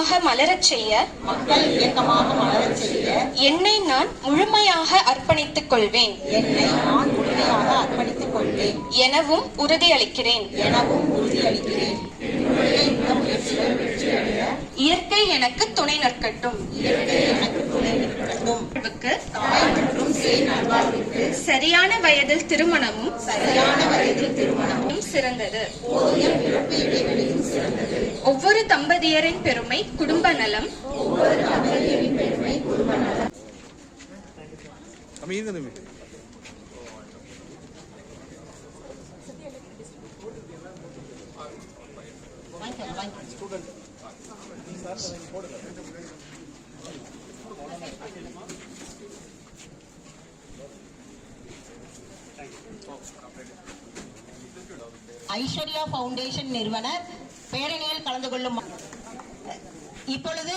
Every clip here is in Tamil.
இயக்கமாக மலரச் செய்ய என்னை நான் முழுமையாக அர்ப்பணித்துக் கொள்வேன் எனவும் உறுதியளிக்கிறேன். இயற்கை எனக்கு துணை நிற்கட்டும். சரியான வயதில் திருமணமும் சிறந்தது. ஒவ்வொரு தம்பதியரின் பெருமை குடும்ப நலம். ஐஸ்வர்யா ஃபவுண்டேஷன் நிறுவனர் பேரணியில் கலந்து கொள்ளும். இப்பொழுது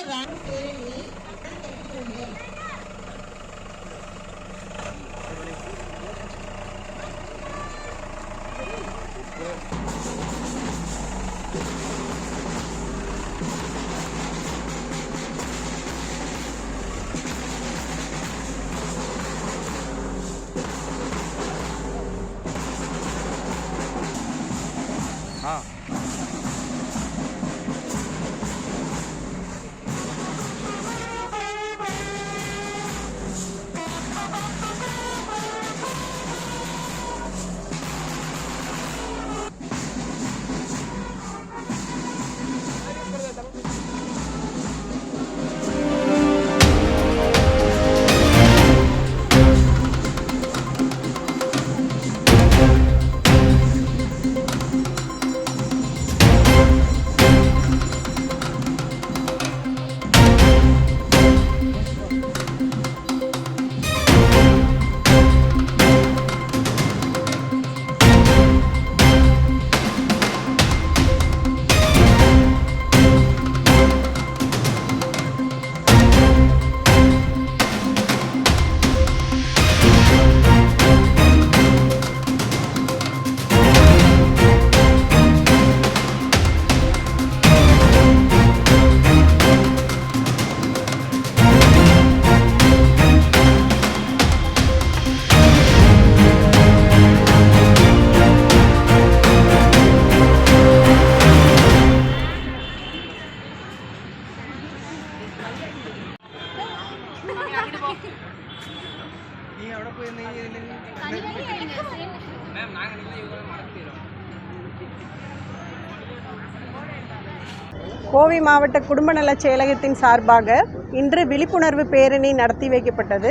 கோவை மாவட்ட குடும்ப நலச் செயலகத்தின் சார்பாக இன்று விழிப்புணர்வு பேரணி நடத்தி வைக்கப்பட்டது.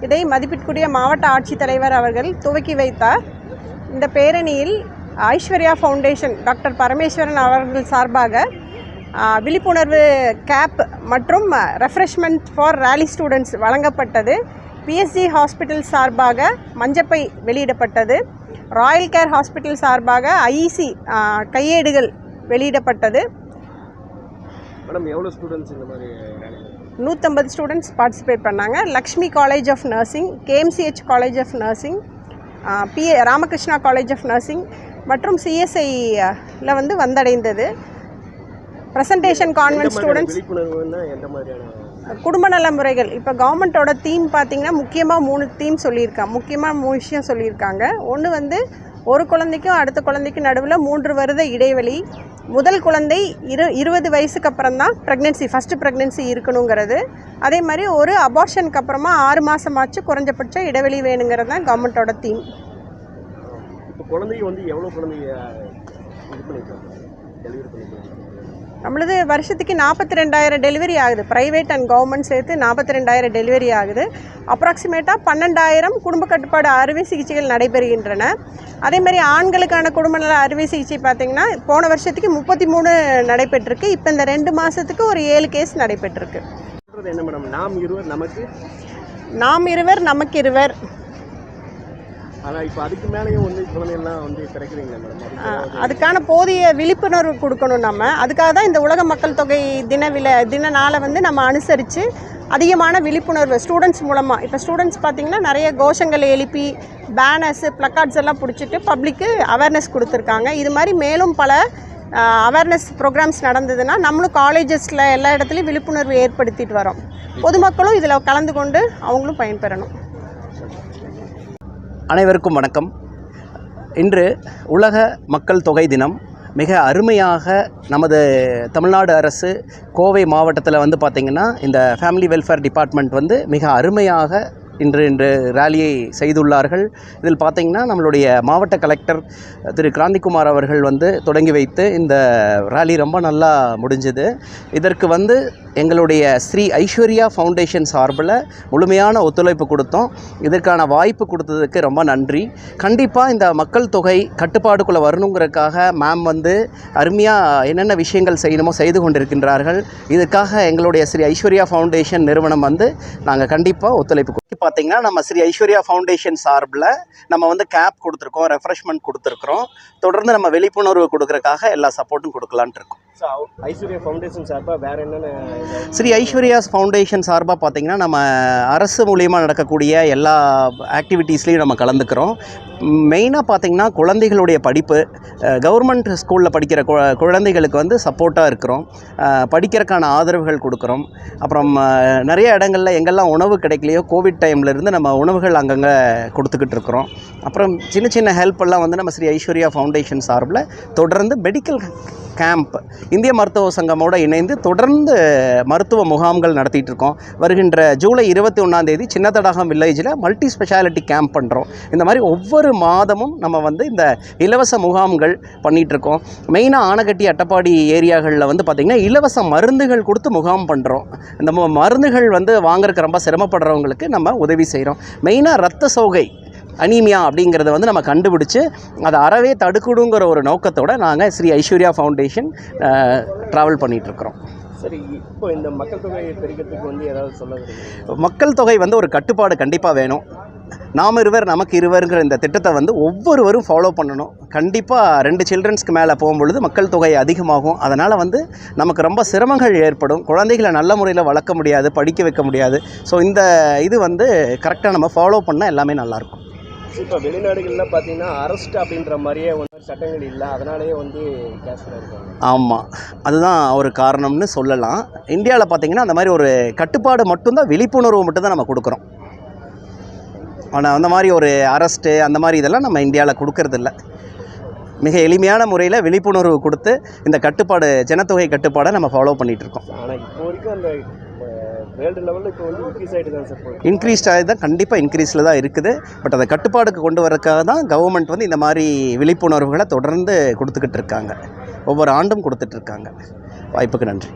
இதை மதிப்பிற்குரிய மாவட்ட ஆட்சித்தலைவர் அவர்கள் துவக்கி வைத்தார். இந்த பேரணியில் ஐஸ்வர்யா ஃபவுண்டேஷன் டாக்டர் பரமேஸ்வரன் அவர்கள் சார்பாக விழிப்புணர்வு கேப் மற்றும் ரெஃப்ரெஷ்மெண்ட் ஃபார் ரேலி ஸ்டூடெண்ட்ஸ் வழங்கப்பட்டது. பிஎஸ்ஜி ஹாஸ்பிட்டல் சார்பாக மஞ்சப்பை வெளியிடப்பட்டது. ராயல் கேர் ஹாஸ்பிட்டல் சார்பாக ஐஇசி கையேடுகள் வெளியிடப்பட்டது. மேடம் எவ்வளோ ஸ்டூடெண்ட்ஸ் இந்த மாதிரி 150 ஸ்டூடெண்ட்ஸ் பார்ட்டிசிபேட் பண்ணாங்க. Lakshmi college of nursing, KMCH college of nursing, Ramakrishna college of nursing மற்றும் சிஎஸ்ஐயில் வந்தடைந்தது. ப்ரெசன்டேஷன் கான்வென்ட் ஸ்டூடெண்ட்ஸ் குடும்ப நல முறைகள். இப்போ கவர்மெண்ட்டோட தீம் பார்த்திங்கன்னா முக்கியமாக 3 தீம் சொல்லியிருக்காங்க. முக்கியமாக 3 விஷயம் சொல்லியிருக்காங்க. ஒன்று ஒரு குழந்தைக்கும் அடுத்த குழந்தைக்கும் நடுவில் 3 வருட இடைவெளி, முதல் குழந்தை 20 வயசுக்கு அப்புறம் தான் ஃபஸ்ட்டு ப்ரெக்னென்சி இருக்கணுங்கிறது. அதே மாதிரி ஒரு அபார்ஷனுக்கு அப்புறமா 6 மாதமாச்சு குறைஞ்சபட்ச இடைவெளி வேணுங்கிறது தான் கவர்மெண்ட்டோட தீம். இப்போ குழந்தைங்க எவ்வளோ குழந்தைங்க இது பண்ணியிருக்காங்க டெலிவரி பண்ணியிருக்காங்க? நம்மளது வருஷத்துக்கு 42,000 டெலிவரி ஆகுது. ப்ரைவேட் அண்ட் கவர்மெண்ட் சேர்த்து 42,000 டெலிவரி ஆகுது. அப்ராக்சிமேட்டாக 12,000 குடும்ப கட்டுப்பாடு அறுவை சிகிச்சைகள் நடைபெறுகின்றன. அதேமாதிரி ஆண்களுக்கான குடும்ப நல அறுவை சிகிச்சை பார்த்திங்கன்னா போன வருஷத்துக்கு 33 நடைபெற்றிருக்கு. இப்போ இந்த 2 மாதத்துக்கு ஒரு 7 கேஸ் நடைபெற்றிருக்கு. என்ன மேடம், நாம் இருவர் நமக்கு இருவர். ஆனால் இப்போ அதுக்கு மேலேயும் குழந்தைகள்லாம் கிடைக்கிறீங்களா மேடம்? அதுக்கான போதிய விழிப்புணர்வு கொடுக்கணும். நம்ம அதுக்காக தான் இந்த உலக மக்கள் தொகை தின நாளை நம்ம அனுசரித்து அதிகமான விழிப்புணர்வு ஸ்டூடெண்ட்ஸ் மூலமாக. இப்போ ஸ்டூடெண்ட்ஸ் பார்த்திங்கன்னா நிறைய கோஷங்கள் எழுப்பி பேனர்ஸு ப்ளக்கார்ட்ஸ் எல்லாம் பிடிச்சிட்டு பப்ளிக்கு அவேர்னஸ் கொடுத்துருக்காங்க. இது மாதிரி மேலும் பல அவேர்னஸ் ப்ரோக்ராம்ஸ் நடந்ததுன்னா நம்மளும் காலேஜஸில் எல்லா இடத்துலையும் விழிப்புணர்வு ஏற்படுத்திட்டு வரோம். பொதுமக்களும் இதில் கலந்து கொண்டு அவங்களும் பயன்பெறணும். அனைவருக்கும் வணக்கம். இன்று உலக மக்கள் தொகை தினம். மிக அருமையாக நமது தமிழ்நாடு அரசு கோவை மாவட்டத்தில் வந்து பார்த்திங்கன்னா இந்த ஃபேமிலி வெல்ஃபேர் டிபார்ட்மெண்ட் வந்து மிக அருமையாக இன்று ரேலியை செய்துள்ளார்கள். இதில் பார்த்திங்கன்னா நம்மளுடைய மாவட்ட கலெக்டர் திரு கிராந்திகுமார் அவர்கள் வந்து தொடங்கி வைத்து இந்த ரேலி ரொம்ப நல்லா முடிஞ்சுது. இதற்கு வந்து எங்களுடைய ஸ்ரீ ஐஸ்வர்யா ஃபவுண்டேஷன் சார்பில் முழுமையான ஒத்துழைப்பு கொடுத்தோம். இதற்கான வாய்ப்பு கொடுத்ததுக்கு ரொம்ப நன்றி. கண்டிப்பாக இந்த மக்கள் தொகை கட்டுப்பாடுக்குள்ளே வரணுங்கிறதுக்காக மேம் வந்து அருமையாக என்னென்ன விஷயங்கள் செய்யணுமோ செய்து கொண்டிருக்கின்றார்கள். இதுக்காக எங்களுடைய ஸ்ரீ ஐஸ்வர்யா ஃபவுண்டேஷன் நிறுவனம் வந்து நாங்கள் கண்டிப்பாக ஒத்துழைப்பு பார்த்திங்கன்னா நம்ம ஸ்ரீ ஐஸ்வர்யா ஃபவுண்டேஷன் சார்பில் நம்ம வந்து கேப் கொடுத்துருக்கோம், ரெஃப்ரெஷ்மெண்ட் கொடுத்துருக்குறோம். தொடர்ந்து நம்ம விழிப்புணர்வு கொடுக்கறதுக்காக எல்லா சப்போர்ட்டும் கொடுக்கலான்ட்டு இருக்கோம். ஐஸ்வர்யா ஃபவுண்டேஷன் சார்பாக வேறு என்னென்ன? ஸ்ரீ ஐஸ்வர்யா ஃபவுண்டேஷன் சார்பாக பார்த்திங்கன்னா நம்ம அரசு மூலியமாக நடக்கக்கூடிய எல்லா ஆக்டிவிட்டீஸ்லேயும் நம்ம கலந்துக்கிறோம். மெயினாக பார்த்திங்கன்னா குழந்தைகளுடைய படிப்பு, கவர்மெண்ட் ஸ்கூலில் படிக்கிற குழந்தைகளுக்கு வந்து சப்போர்ட்டாக இருக்கிறோம், படிக்கிறதுக்கான ஆதரவுகள் கொடுக்குறோம். அப்புறம் நிறைய இடங்களில் எங்கெல்லாம் உணவு கிடைக்கலையோ கோவிட் டைம்லேருந்து நம்ம உணவுகள் அங்கங்கே கொடுத்துக்கிட்டு இருக்கிறோம். அப்புறம் சின்ன சின்ன ஹெல்ப்பெல்லாம் வந்து நம்ம ஸ்ரீ ஐஸ்வர்யா ஃபவுண்டேஷன் சார்பில் தொடர்ந்து மெடிக்கல் கேம்ப் இந்திய மருத்துவ சங்கமோடு இணைந்து தொடர்ந்து மருத்துவ முகாம்கள் நடத்திட்டு இருக்கோம். வருகின்ற ஜூலை 21 சின்னத்தடாகம் வில்லேஜில் மல்டி ஸ்பெஷாலிட்டி கேம்ப் பண்ணுறோம். இந்த மாதிரி ஒவ்வொரு மாதமும் நம்ம வந்து இந்த இலவச முகாம்கள் பண்ணிகிட்ருக்கோம். மெயினாக ஆனகட்டி அட்டப்பாடி ஏரியாக்களில் வந்து பார்த்திங்கன்னா இலவச மருந்துகள் கொடுத்து முகாம் பண்ணுறோம். இந்த மருந்துகள் வந்து வாங்குறதுக்கு ரொம்ப சிரமப்படுறவங்களுக்கு நம்ம உதவி செய்கிறோம். மெயினாக ரத்த சோகை அனீமியா அப்படிங்கிறத வந்து நம்ம கண்டுபிடிச்சி அதை அறவே தடுக்கணுங்கிற ஒரு நோக்கத்தோடு நாங்கள் ஸ்ரீ ஐஸ்வர்யா ஃபவுண்டேஷன் ட்ராவல் பண்ணிகிட்ருக்குறோம். சரி, இப்போ இந்த மக்கள் தொகையை பெருக்கிறதுக்கு வந்து ஏதாவது சொல்ல விரும்புகிறீங்க? மக்கள் தொகை வந்து ஒரு கட்டுப்பாடு கண்டிப்பாக வேணும். நாம் இருவர் நமக்கு இருவருங்கிற இந்த திட்டத்தை வந்து ஒவ்வொருவரும் ஃபாலோ பண்ணணும். கண்டிப்பாக 2 சில்ட்ரன்ஸ்க்கு மேலே போகும்பொழுது மக்கள் தொகை அதிகமாகும். அதனால் வந்து நமக்கு ரொம்ப சிரமங்கள் ஏற்படும். குழந்தைகளை நல்ல முறையில் வளர்க்க முடியாது, படிக்க வைக்க முடியாது. ஸோ இந்த இது வந்து கரெக்டாக நம்ம ஃபாலோ பண்ணால் எல்லாமே நல்லாயிருக்கும். இப்போ வெளிநாடுகளில் பார்த்தீங்கன்னா அரெஸ்ட் அப்படின்ற மாதிரியே வந்து சட்டங்கள் இல்லை, அதனாலேயே வந்து கேஷில் இருக்காங்க. ஆமாம், அதுதான் ஒரு காரணம்னு சொல்லலாம். இந்தியாவில் பார்த்திங்கன்னா அந்த மாதிரி ஒரு கட்டுப்பாடு மட்டும்தான், விழிப்புணர்வு மட்டும்தான் நம்ம கொடுக்குறோம். ஆனால் அந்த மாதிரி ஒரு அரெஸ்ட்டு அந்த மாதிரி இதெல்லாம் நம்ம இந்தியாவில் கொடுக்கறதில்ல. மிக எளிமையான முறையில் விழிப்புணர்வு கொடுத்து இந்த கட்டுப்பாடு, ஜனத்தொகை கட்டுப்பாடை நம்ம ஃபாலோ பண்ணிகிட்ருக்கோம். ஆனால் இப்போ வரைக்கும் அந்த வேர்ல்டு லெவலில் இப்போ வந்து இன்க்ரீஸ் ஆகிட்டு தான் சார். இன்க்ரீஸ்ட் ஆகி தான், கண்டிப்பாக இன்க்ரீஸில் தான் இருக்குது. பட் அதை கட்டுப்பாடுக்கு கொண்டு வரக்காக தான் கவர்மெண்ட் வந்து இந்த மாதிரி விழிப்புணர்வுகளை தொடர்ந்து கொடுத்துக்கிட்டு இருக்காங்க. ஒவ்வொரு ஆண்டும் கொடுத்துட்ருக்காங்க. வாய்ப்புக்கு நன்றி.